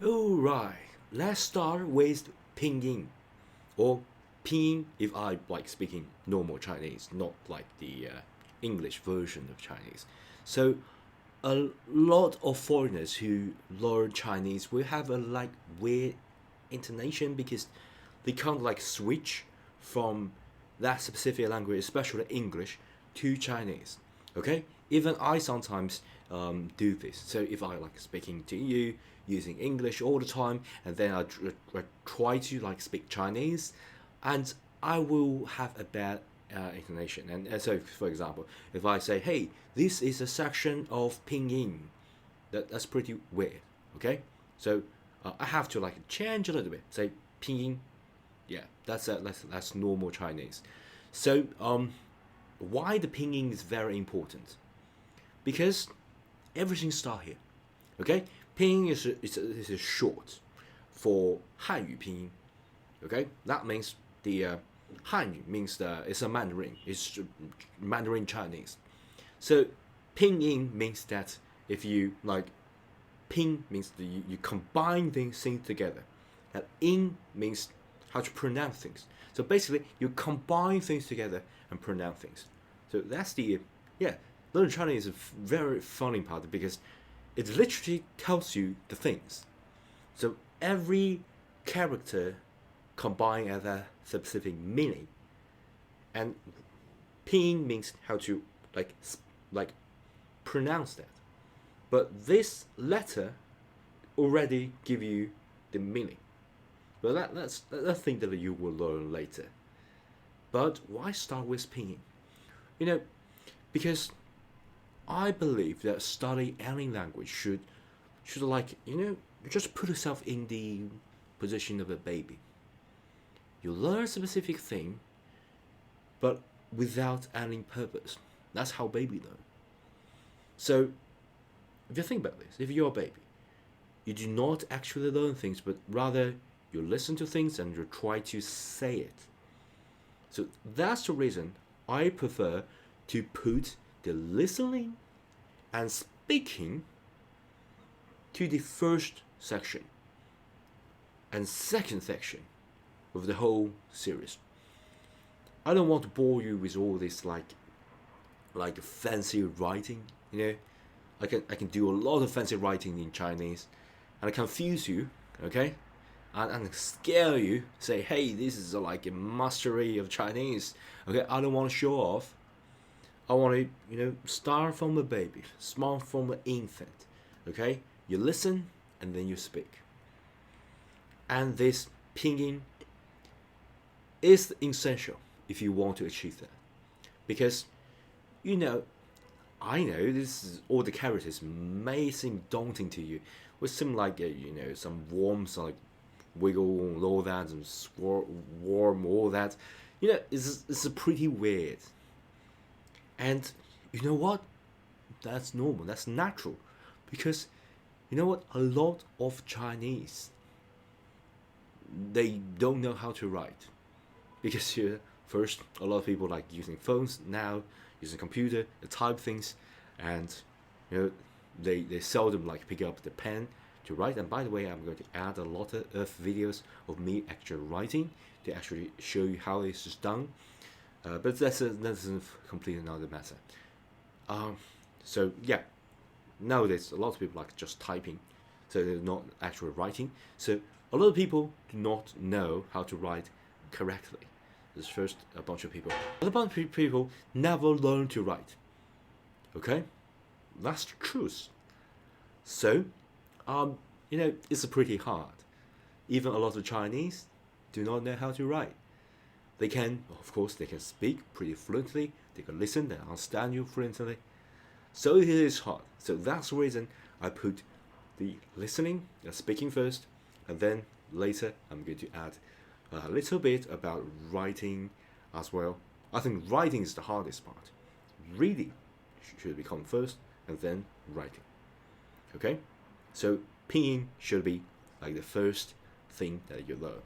Alright, let's start with Pinyin or Pinyin if I like speaking normal Chinese, not like the English version of Chinese. So a lot of foreigners who learn Chinese will have a like weird intonation because they can't like switch from that specific language, especially English, to Chinese. Okay, even I sometimes do this. So if I like speaking to you using English all the time, and then I try to like speak Chinese, and I will have a bad intonation. And so, for example, if I say, "Hey, this is a section of Pinyin," that's pretty weird. Okay, so I have to like change a little bit. Say Pinyin, yeah, that's normal Chinese. So why the Pinyin is very important? Because everything starts here. Okay, Pinyin is a short for Hanyu Pinyin. Okay, that means the Hanyu means it's a Mandarin. It's Mandarin Chinese. So Pinyin means that if you like Pin means you combine things together, and In means how to pronounce things. So basically, you combine things together and pronounce things. So that's the yeah. Learning Chinese is a very funny part because it literally tells you the things. So every character combined as a specific meaning, and Pinyin means how to like pronounce that. But this letter already give you the meaning. But that's thing that you will learn later. But why start with Pinyin? You know, because I believe that study any language should like just put yourself in the position of a baby. You learn a specific thing, but without any purpose. That's how baby learn. So if you think about this, if you're a baby, you do not actually learn things, but rather you listen to things and you try to say it. So that's the reason I prefer to put the listening and speaking to the first section and second section of the whole series. I don't want to bore you with all this like fancy writing, you know. I can do a lot of fancy writing in Chinese and I confuse you, okay? And scare you, say, hey, this is like a mastery of Chinese. Okay, I don't want to show off. I want to, start from a baby, start from an infant. Okay, you listen and then you speak. And this pinyin is essential if you want to achieve that, because you know I know this is, all the characters may seem daunting to you, which seem like some worms like wiggle and all that and warm all that. It's pretty weird. And you know what? That's normal. That's natural, because you know what? A lot of Chinese they don't know how to write because first a lot of people like using phones now, using computer, they type things, and you know they seldom like pick up the pen to write. And by the way, I'm going to add a lot of videos of me actually writing to actually show you how this is done. But that's a complete another matter. So yeah, nowadays a lot of people like just typing, so they're not actually writing. So a lot of people do not know how to write correctly. There's first a bunch of people. A bunch of people never learn to write. Okay, that's the truth. So, it's pretty hard. Even a lot of Chinese do not know how to write. They can, of course, they can speak pretty fluently. They can listen and understand you fluently. So it is hard. So that's the reason I put the listening and speaking first, and then later I'm going to add a little bit about writing as well. I think writing is the hardest part. Reading should become first, and then writing. Okay, so pinyin should be like the first thing that you learn.